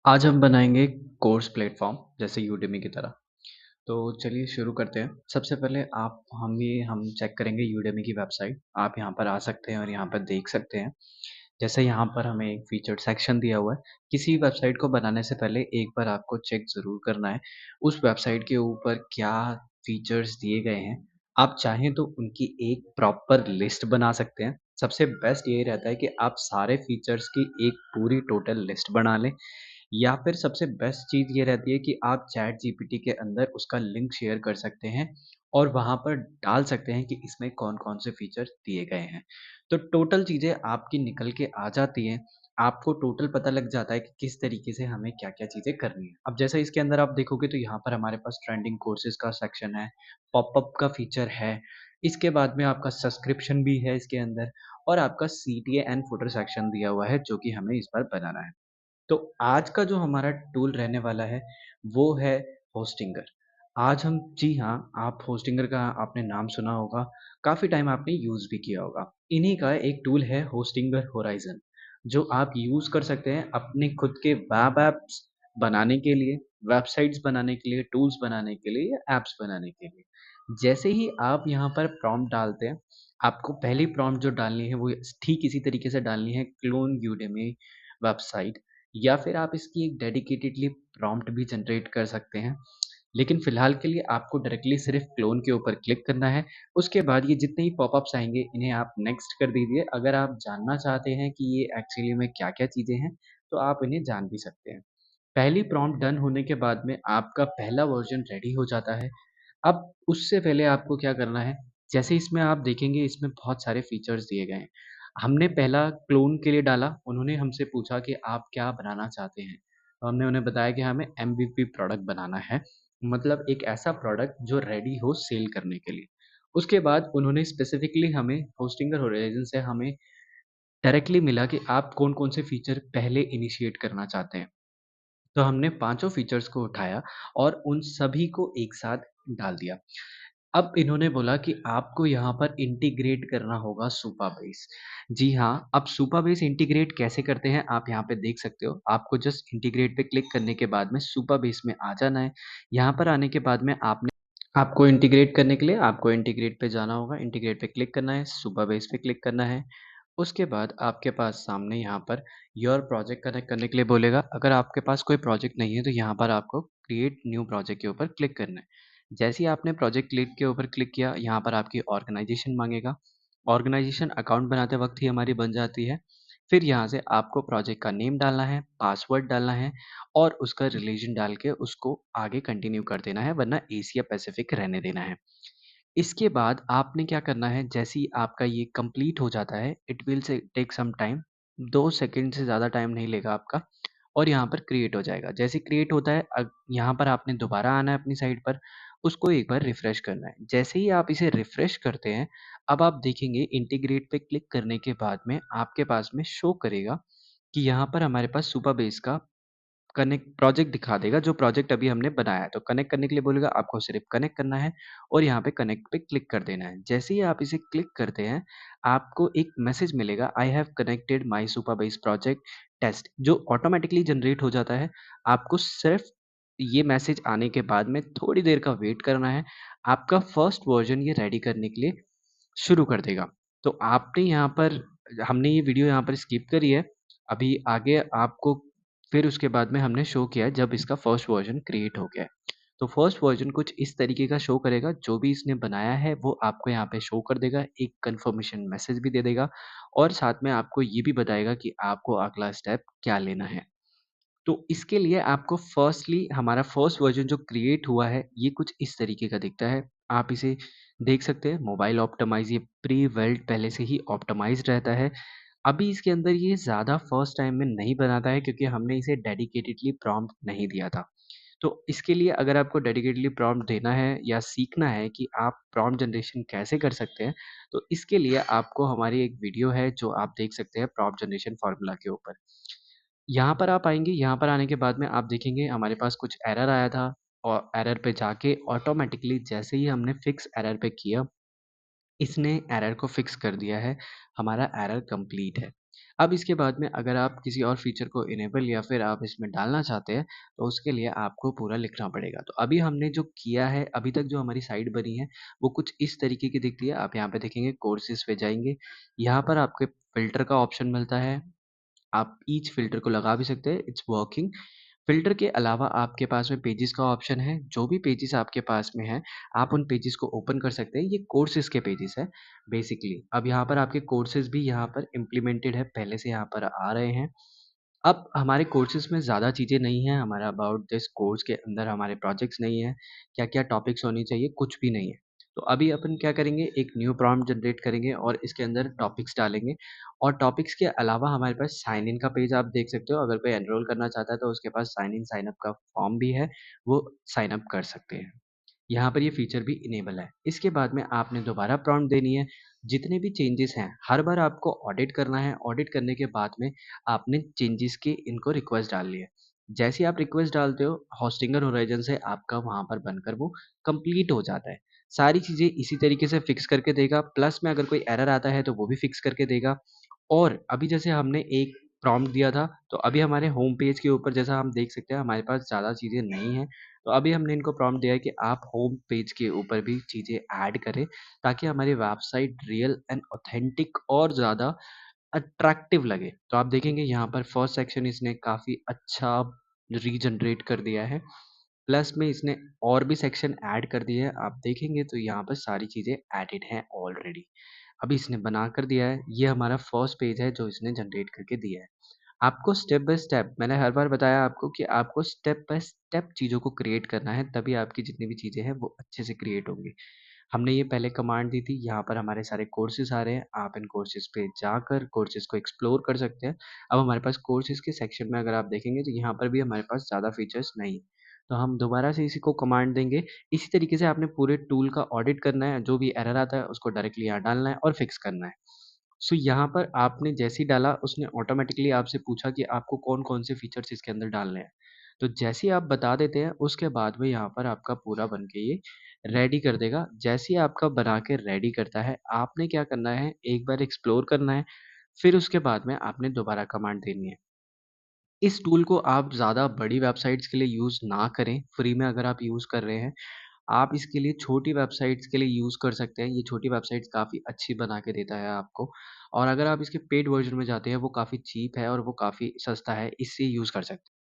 आज हम बनाएंगे कोर्स प्लेटफॉर्म जैसे यूडेमी की तरह। तो चलिए शुरू करते हैं। सबसे पहले हम चेक करेंगे यूडेमी की वेबसाइट। आप यहाँ पर आ सकते हैं और यहाँ पर देख सकते हैं। जैसे यहाँ पर हमें एक फीचर्ड सेक्शन दिया हुआ है। किसी वेबसाइट को बनाने से पहले एक बार आपको चेक ज़रूर करना है उस वेबसाइट के ऊपर क्या फीचर्स दिए गए हैं। आप चाहें तो उनकी एक प्रॉपर लिस्ट बना सकते हैं। सबसे बेस्ट ये रहता है कि आप सारे फीचर्स की एक पूरी टोटल लिस्ट बना लें, या फिर सबसे बेस्ट चीज़ ये रहती है कि आप चैट जीपीटी के अंदर उसका लिंक शेयर कर सकते हैं और वहाँ पर डाल सकते हैं कि इसमें कौन-कौन से फीचर्स दिए गए हैं। तो टोटल चीज़ें आपकी निकल के आ जाती हैं। आपको टोटल पता लग जाता है कि किस तरीके से हमें क्या-क्या चीज़ें करनी है। अब जैसे इसके अंदर आप देखोगे तो यहाँ पर हमारे पास ट्रेंडिंग कोर्सेज़ का सेक्शन है, पॉपअप का फीचर है, इसके बाद में आपका सब्सक्रिप्शन भी है इसके अंदर, और आपका सीटीए एंड फुटर सेक्शन दिया हुआ है जो कि हमें इस बार बनाना है। तो आज का जो हमारा टूल रहने वाला है, वो है होस्टिंगर। आज हम जी हाँ, आप होस्टिंगर का आपने नाम सुना होगा, काफ़ी टाइम आपने यूज़ भी किया होगा। इन्हीं का एक टूल है होस्टिंगर होराइज़न, जो आप यूज़ कर सकते हैं अपने खुद के वेब ऐप्स बनाने के लिए, वेबसाइट्स बनाने के लिए, टूल्स बनाने के लिए या ऐप्स बनाने के लिए। जैसे ही आप यहाँ पर प्रॉम्प्ट डालते हैं, आपको पहली प्रॉम्प्ट जो डालनी है वो ठीक इसी तरीके से डालनी है, क्लोन यूडेमी वेबसाइट, या फिर आप इसकी एक डेडिकेटेडली प्रॉम्प्ट भी जनरेट कर सकते हैं। लेकिन फ़िलहाल के लिए आपको डायरेक्टली सिर्फ़ क्लोन के ऊपर क्लिक करना है। उसके बाद ये जितने ही पॉपअप्स आएँगे, इन्हें आप नेक्स्ट कर दीजिए। अगर आप जानना चाहते हैं कि ये एक्चुअली में क्या-क्या चीज़ें हैं, तो आप इन्हें जान भी सकते हैं। पहली प्रॉम्प्ट डन होने के बाद में आपका पहला वर्ज़न रेडी हो जाता है। अब उससे पहले आपको क्या करना है, जैसे इसमें आप देखेंगे इसमें बहुत सारे फीचर्स दिए गए हैं। हमने पहला क्लोन के लिए डाला, उन्होंने हमसे पूछा कि आप क्या बनाना चाहते हैं? तो हमने उन्हें बताया कि हमें एमवीपी प्रोडक्ट बनाना है, मतलब एक ऐसा प्रोडक्ट जो रेडी हो सेल करने के लिए। उसके बाद उन्होंने स्पेसिफिकली हमें होस्टिंगर होराइज़न से हमें डायरेक्टली मिला कि आप कौन-कौन से फीचर पहले इनिशिएट करना चाहते हैं। तो हमने पाँचों फीचर्स को उठाया और उन सभी को एक साथ डाल दिया। अब इन्होंने बोला कि आपको यहाँ पर इंटीग्रेट करना होगा सुपाबेस। जी हाँ, अब सुपाबेस इंटीग्रेट कैसे करते हैं आप यहाँ पे देख सकते हो। आपको जस्ट इंटीग्रेट पे क्लिक करने के बाद में सुपाबेस में आ जाना है। यहाँ पर आने के बाद में आपको इंटीग्रेट करने के लिए आपको इंटीग्रेट पे जाना होगा, इंटीग्रेट पे क्लिक करना है, सुपरबेस पे क्लिक करना है। उसके बाद आपके पास सामने यहाँ पर योर प्रोजेक्ट कनेक्ट करने के लिए बोलेगा। अगर आपके पास कोई प्रोजेक्ट नहीं है तो यहाँ पर आपको क्रिएट न्यू प्रोजेक्ट के ऊपर क्लिक करना है। जैसे ही आपने प्रोजेक्ट लीड के ऊपर क्लिक किया, यहाँ पर आपकी ऑर्गेनाइजेशन माँगेगा। ऑर्गेनाइजेशन अकाउंट बनाते वक़्त ही हमारी बन जाती है। फिर यहाँ से आपको प्रोजेक्ट का नेम डालना है, पासवर्ड डालना है और उसका रिलीजन डाल के उसको आगे कंटिन्यू कर देना है, वरना एशिया पैसिफिक रहने देना है। इसके बाद आपने क्या करना है, जैसे ही आपका ये कंप्लीट हो जाता है, it will say take some time, 2 second से ज़्यादा टाइम नहीं लेगा आपका, और यहाँ पर क्रिएट हो जाएगा। जैसे ही क्रिएट होता है यहाँ पर आपने दोबारा आना है अपनी साइट पर, उसको एक बार रिफ्रेश करना है। जैसे ही आप इसे रिफ्रेश करते हैं, अब आप देखेंगे इंटीग्रेट पे क्लिक करने के बाद में आपके पास में शो करेगा कि यहाँ पर हमारे पास सुपरबेस का कनेक्ट प्रोजेक्ट दिखा देगा, जो प्रोजेक्ट अभी हमने बनाया है। तो कनेक्ट करने के लिए बोलेगा, आपको सिर्फ़ कनेक्ट करना है और यहाँ पे कनेक्ट पे क्लिक कर देना है। जैसे ही आप इसे क्लिक करते हैं, आपको एक मैसेज मिलेगा, I have connected my Supabase project test, जो ऑटोमैटिकली जनरेट हो जाता है। आपको सिर्फ़ ये मैसेज आने के बाद में थोड़ी देर का वेट करना है। आपका फर्स्ट वर्ज़न ये रेडी करने के लिए शुरू कर देगा। तो आपने यहाँ पर हमने ये वीडियो यहाँ पर स्किप करी है। अभी आगे आपको फिर उसके बाद में हमने शो किया है जब इसका फर्स्ट वर्ज़न क्रिएट हो गया है। तो फर्स्ट वर्ज़न कुछ इस तरीके का शो करेगा, जो भी इसने बनाया है वो आपको यहाँ पे शो कर देगा, एक कन्फर्मेशन मैसेज भी दे देगा और साथ में आपको ये भी बताएगा कि आपको अगला स्टेप क्या लेना है। तो इसके लिए आपको फ़र्स्टली हमारा फर्स्ट वर्ज़न जो क्रिएट हुआ है, ये कुछ इस तरीके का दिखता है। आप इसे देख सकते हैं, मोबाइल ऑप्टिमाइज़ ये प्री-बिल्ट पहले से ही ऑप्टिमाइज़्ड रहता है। अभी इसके अंदर ये ज़्यादा फर्स्ट टाइम में नहीं बनाता है क्योंकि हमने इसे डेडिकेटेडली प्रॉम्प्ट नहीं दिया था। तो इसके लिए अगर आपको डेडिकेटेडली प्रॉम्प्ट देना है या सीखना है कि आप प्रॉम्प्ट जनरेशन कैसे कर सकते हैं, तो इसके लिए आपको हमारी एक वीडियो है जो आप देख सकते हैं प्रॉम्प्ट जनरेशन फ़ॉर्मूला के ऊपर। यहाँ पर आप आएँगे, यहाँ पर आने के बाद में आप देखेंगे हमारे पास कुछ एरर आया था और एरर पे जाके ऑटोमैटिकली जैसे ही हमने फिक्स एरर पे किया, इसने एरर को फिक्स कर दिया है, हमारा एरर कंप्लीट है। अब इसके बाद में अगर आप किसी और फीचर को इनेबल या फिर आप इसमें डालना चाहते हैं, तो उसके लिए आपको पूरा लिखना पड़ेगा। तो अभी हमने जो किया है, अभी तक जो हमारी साइट बनी है, वो कुछ इस तरीके की दिखती है। आप यहाँ पे देखेंगे कोर्सेज़ पे जाएँगे, यहाँ पर आपके फ़िल्टर का ऑप्शन मिलता है। आप ईच फ़िल्टर को लगा भी सकते हैं, इट्स वर्किंग। फ़िल्टर के अलावा आपके पास में पेजेज़ का ऑप्शन है, जो भी पेजेज़ आपके पास में हैं, आप उन पेजेज़ को ओपन कर सकते हैं। ये कोर्सेज़ के पेजेज़ हैं बेसिकली। अब यहाँ पर आपके कोर्सेज़ भी यहाँ पर इम्प्लीमेंटेड है, पहले से यहाँ पर आ रहे हैं। अब हमारे कोर्सेज़ में ज़्यादा चीज़ें नहीं हैं, हमारा अबाउट दिस कोर्स के अंदर हमारे प्रोजेक्ट्स नहीं हैं, क्या-क्या टॉपिक्स होनी चाहिए, कुछ भी नहीं है। तो अभी अपन क्या करेंगे, एक न्यू प्रॉम्प्ट जनरेट करेंगे और इसके अंदर टॉपिक्स डालेंगे और टॉपिक्स के अलावा हमारे पास साइन इन का पेज आप देख सकते हो, अगर कोई एनरोल करना चाहता है तो उसके पास साइन इन, साइन अप का फॉर्म भी है, वो साइन अप कर सकते हैं। यहाँ पर ये फीचर भी इनेबल है। इसके बाद में आपने दोबारा प्रॉम्प्ट देनी है, जितने भी चेंजेस हैं, हर बार आपको ऑडिट करना है, ऑडिट करने के बाद में आपने चेंजेस की इनको रिक्वेस्ट डालनी है। जैसे ही आप रिक्वेस्ट डालते हो, होस्टिंगर होराइज़न से आपका वहाँ पर बनकर वो कंप्लीट हो जाता है। सारी चीज़ें इसी तरीके से फिक्स करके देगा, प्लस में अगर कोई एरर आता है तो वो भी फिक्स करके देगा। और अभी जैसे हमने एक प्रॉम्प्ट दिया था, तो अभी हमारे होम पेज के ऊपर जैसा हम देख सकते हैं हमारे पास ज़्यादा चीज़ें नहीं हैं। तो अभी हमने इनको प्रॉम्प्ट दिया है कि आप होम पेज के ऊपर भी चीज़ें ऐड करें, ताकि हमारी वेबसाइट रियल एंड ऑथेंटिक और ज़्यादा अट्रैक्टिव लगे। तो आप देखेंगे यहाँ पर फर्स्ट सेक्शन इसने काफ़ी अच्छा रीजनरेट कर दिया है। प्लस में इसने और भी सेक्शन ऐड कर दिए हैं। आप देखेंगे तो यहाँ पर सारी चीज़ें एडेड हैं ऑलरेडी। अभी इसने बना कर दिया है। ये हमारा फर्स्ट पेज है जो इसने जनरेट करके दिया है। आपको स्टेप बाय स्टेप मैंने हर बार बताया आपको कि आपको स्टेप बाय स्टेप चीज़ों को क्रिएट करना है, तभी आपकी जितनी भी चीज़ें हैं वो अच्छे से क्रिएट होंगी। हमने ये पहले कमांड दी थी, यहाँ पर हमारे सारे कोर्सेज़ आ रहे हैं, आप इन कोर्सेज़ पे जाकर कोर्सेज़ को एक्सप्लोर कर सकते हैं। अब हमारे पास कोर्सेज़ के सेक्शन में अगर आप देखेंगे तो यहाँ पर भी हमारे पास ज़्यादा फीचर्स नहीं है। तो हम दोबारा से इसी को कमांड देंगे, इसी तरीके से आपने पूरे टूल का ऑडिट करना है, जो भी एरर आता है उसको डायरेक्टली यहाँ डालना है और फिक्स करना है। सो यहाँ पर आपने जैसे ही डाला उसने ऑटोमेटिकली आपसे पूछा कि आपको कौन-कौन से फीचर्स इसके अंदर डालने हैं। तो जैसे ही आप बता देते हैं उसके बाद में यहाँ पर आपका पूरा बन के ये रेडी कर देगा। जैसे ही आपका बना के रेडी करता है, आपने क्या करना है एक बार एक्सप्लोर करना है, फिर उसके बाद में आपने दोबारा कमांड देनी है। इस टूल को आप ज़्यादा बड़ी वेबसाइट्स के लिए यूज़ ना करें, फ्री में अगर आप यूज़ कर रहे हैं, आप इसके लिए छोटी वेबसाइट्स के लिए यूज़ कर सकते हैं। ये छोटी वेबसाइट्स काफ़ी अच्छी बना के देता है आपको और अगर आप इसके पेड वर्ज़न में जाते हैं, वो काफ़ी चीप है और वो काफ़ी सस्ता है, इससे यूज़ कर सकते हैं।